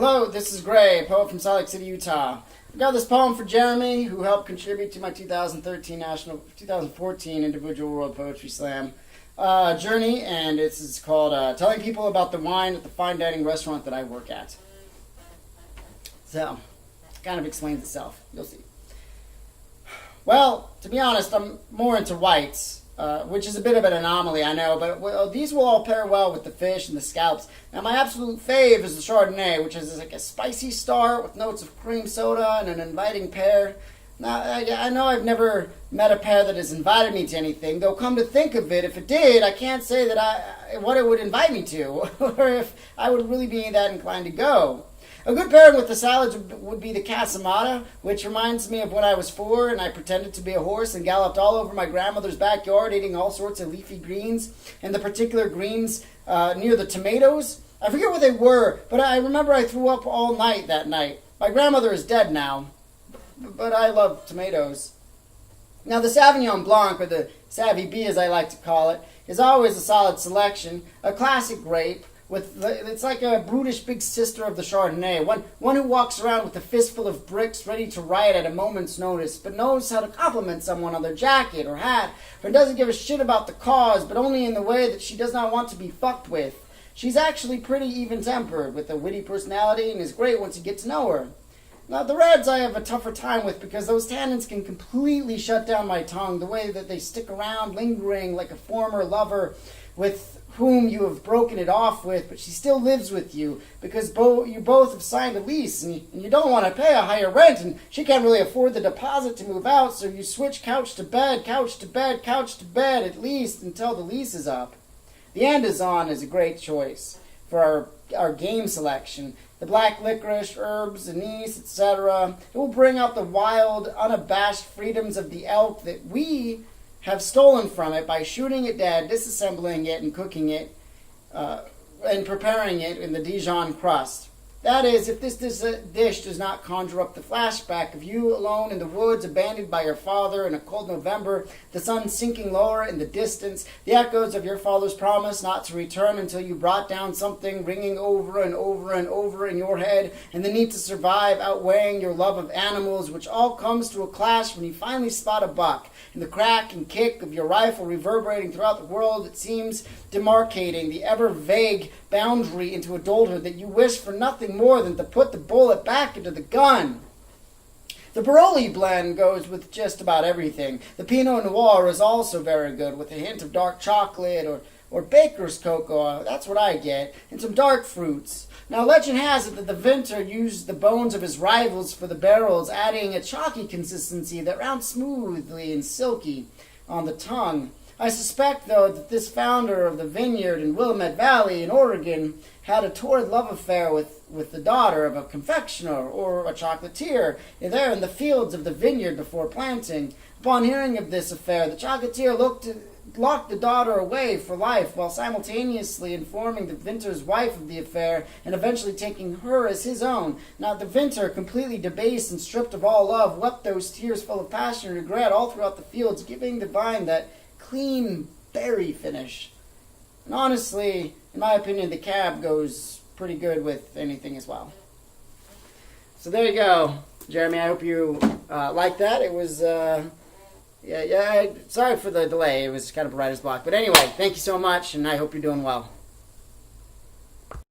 Hello, this is Gray, a poet from Salt Lake City, Utah. I got this poem for Jeremy, who helped contribute to my 2014 Individual World Poetry Slam journey, and it's called Telling People About the Wine at the Fine Dining Restaurant that I work at. So, it kind of explains itself. You'll see. Well, to be honest, I'm more into whites, which is a bit of an anomaly, I know, but these will all pair well with the fish and the scallops. Now, my absolute fave is the Chardonnay, which is like a spicy start with notes of cream soda and an inviting pear. Now, I know I've never met a pear that has invited me to anything, though come to think of it, if it did, I can't say that what it would invite me to, or if I would really be that inclined to go. A good pairing with the salads would be the casamata, which reminds me of when I was 4 and I pretended to be a horse and galloped all over my grandmother's backyard eating all sorts of leafy greens, and the particular greens near the tomatoes. I forget what they were, but I remember I threw up all night that night. My grandmother is dead now, but I love tomatoes. Now, the Sauvignon Blanc, or the Savvy B as I like to call it, is always a solid selection, a classic grape. It's like a brutish big sister of the Chardonnay, one who walks around with a fistful of bricks ready to riot at a moment's notice, but knows how to compliment someone on their jacket or hat, or doesn't give a shit about the cause, but only in the way that she does not want to be fucked with. She's actually pretty even-tempered, with a witty personality, and is great once you get to know her. Now, the reds I have a tougher time with because those tannins can completely shut down my tongue, the way that they stick around lingering like a former lover with whom you have broken it off with, but she still lives with you because you both have signed a lease and you don't want to pay a higher rent, and she can't really afford the deposit to move out, so you switch couch to bed, couch to bed, couch to bed, at least until the lease is up. The Andazon is a great choice for our game selection. The black licorice, herbs, anise, etc. It will bring out the wild, unabashed freedoms of the elk that we have stolen from it by shooting it dead, disassembling it, and cooking it, and preparing it in the Dijon crust. That is, if this dish does not conjure up the flashback of you alone in the woods, abandoned by your father in a cold November, the sun sinking lower in the distance, the echoes of your father's promise not to return until you brought down something ringing over and over and over in your head, and the need to survive outweighing your love of animals, which all comes to a clash when you finally spot a buck, and the crack and kick of your rifle reverberating throughout the world, it seems demarcating the ever-vague boundary into adulthood that you wish for nothing more than to put the bullet back into the gun. The Baroli blend goes with just about everything. The Pinot Noir is also very good, with a hint of dark chocolate or baker's cocoa. That's what I get. And some dark fruits. Now, legend has it that the vintner used the bones of his rivals for the barrels, adding a chalky consistency that rounds smoothly and silky on the tongue. I suspect, though, that this founder of the vineyard in Willamette Valley in Oregon had a torrid love affair with the daughter of a confectioner or a chocolatier there in the fields of the vineyard before planting. Upon hearing of this affair, the chocolatier locked the daughter away for life while simultaneously informing the vintner's wife of the affair and eventually taking her as his own. Now, the vintner, completely debased and stripped of all love, wept those tears full of passion and regret all throughout the fields, giving the vine that clean berry finish. And honestly, in my opinion, the cab goes pretty good with anything as well. So there you go, Jeremy. I hope you like that. It was, sorry for the delay. It was kind of a writer's block. But anyway, thank you so much, and I hope you're doing well.